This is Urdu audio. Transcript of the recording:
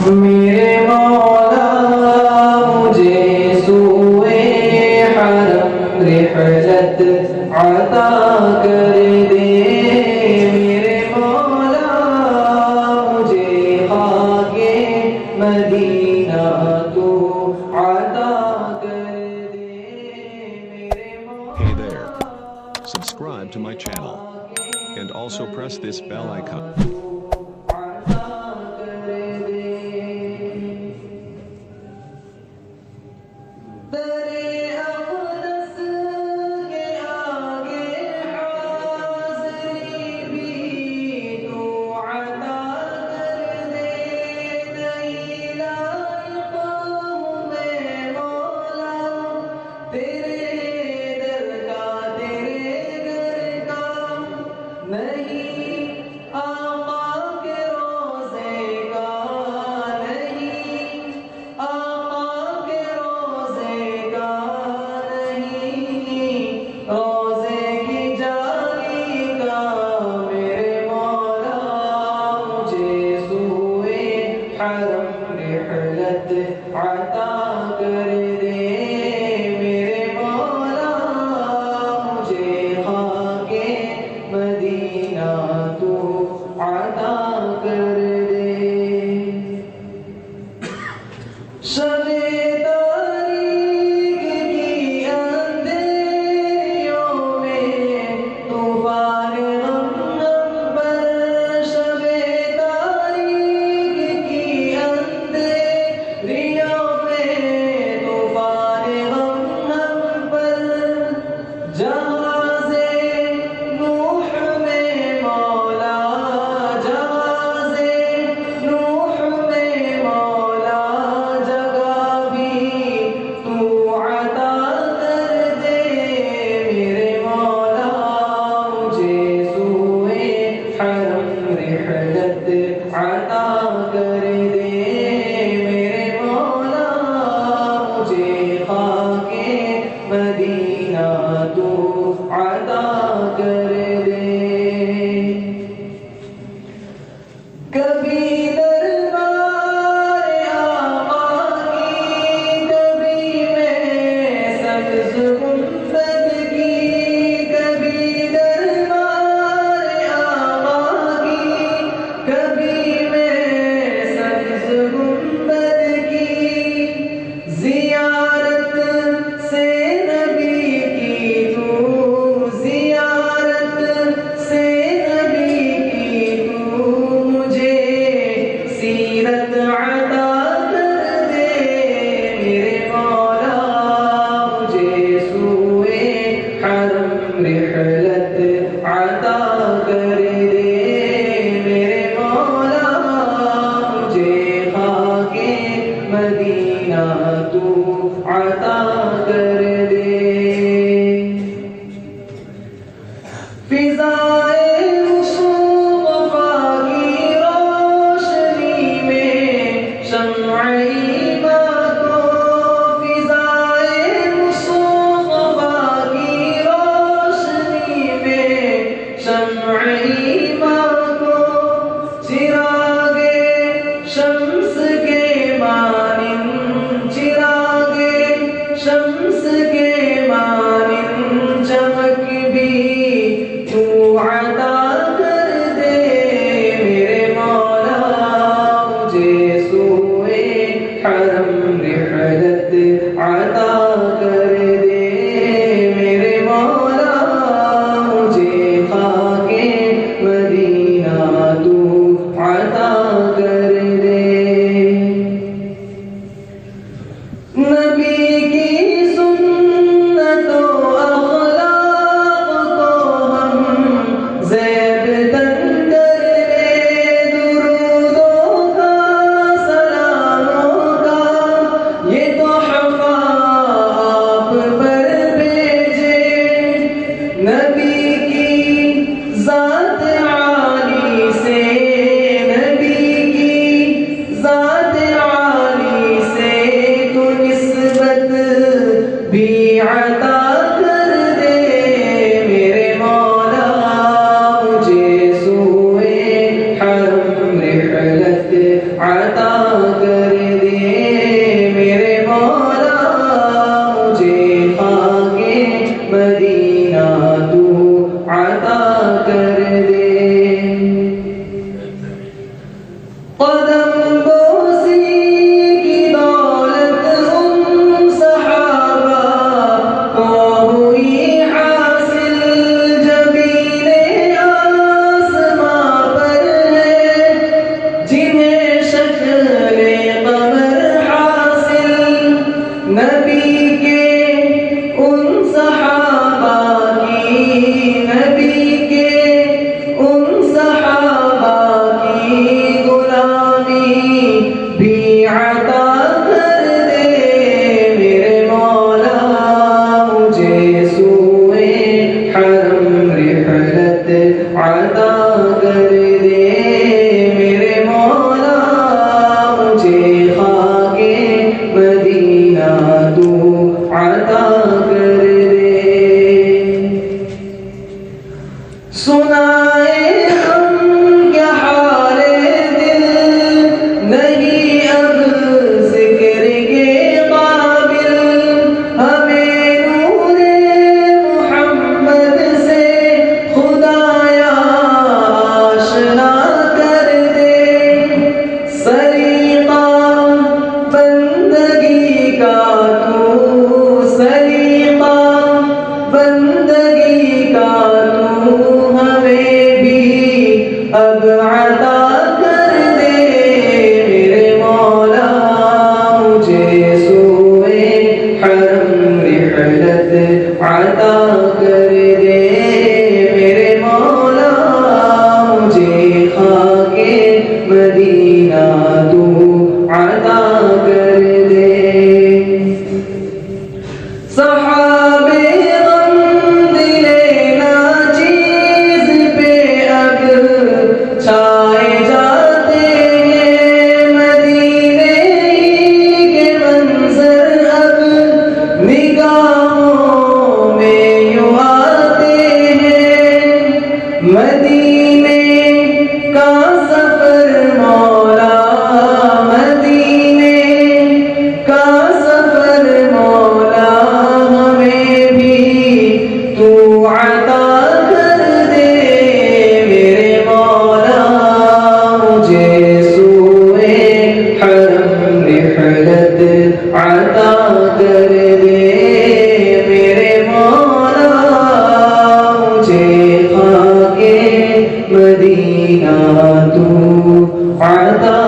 میرے مولا مجھے سوئے حرم رحلت عطا کر دے، میرے مولا مجھے خاک مدینہ تو عطا کر دے، میرے مولا۔ Hey there. Subscribe to my channel and also press this bell icon. عطا کر دے، میرے مولا مجھے خاک مدینہ تو عطا کر دے۔ شب تاریک کی اندھیریوں میں طوفان غم پر، شب تاریک کی اندھیریوں میں طوفان غم پر، جہاز نوح میں مولا، جہاز نوح میں مولا جگہ بھی تو عطا کر دے، میرے مولا مجھے سوئے حرم رحلت عطا کر دے، میرے مولا مجھے خاک مدینہ تو عطا کر دے۔ کبھی دربار آقا کی، کبھی میں سبز گنبد کی، کبھی دربار آقا کی، کبھی میں سبز گنبد کی، زیارت سے نبی کی تو، زیارت سے نبی کی تو، مجھے سیرت عطا کر دے، میرے مولا مجھے عطا کر دے میرے مولا مجھے سوئے حرم رحلت عطا کر دے میرے مولا مجھے خاک مدینہ تو عطا کر دے قدم بوسی کی دولت ان صحابہ کو ہوئی حاصل جبین آسماں پر ہے جنہیں شکل قمر حاصل نبی کے ان صحابہ کی نبی کے ان صحابہ کی غلامی بھی عطا کر دے میرے مولا مجھے سوئے حرم رحلت عطا کر دے میرے مولا مجھے خاک مدینہ تو عطا کر دے سنائے ہم کیا حال دل نہیں اب ذکر کے قابل ہمیں نور محمد سے خدایا آشنا کر دے سلیقہ بندگی کا تو سلیقہ بندگی کا تو ہمیں بھی اب عطا کر دے میرے مولا مجھے سوئے حرم رحلت عطا کر دے میرے مولا مجھے خاک مدینہ تو عطا کر دے صحابے غم دلے ناچیز پہ اب چھائے جاتے ہیں مدینے کے منظر اب نگاہوں میں یوں آتے ہیں مدینے کا سفر مولا مدینے کا سفر مولا ہمیں بھی تو عطا کر دے میرے مولا مجھے سوئے حرم رحلت عطا کر دے میرے مولا مجھے خاک مدینہ تو عطا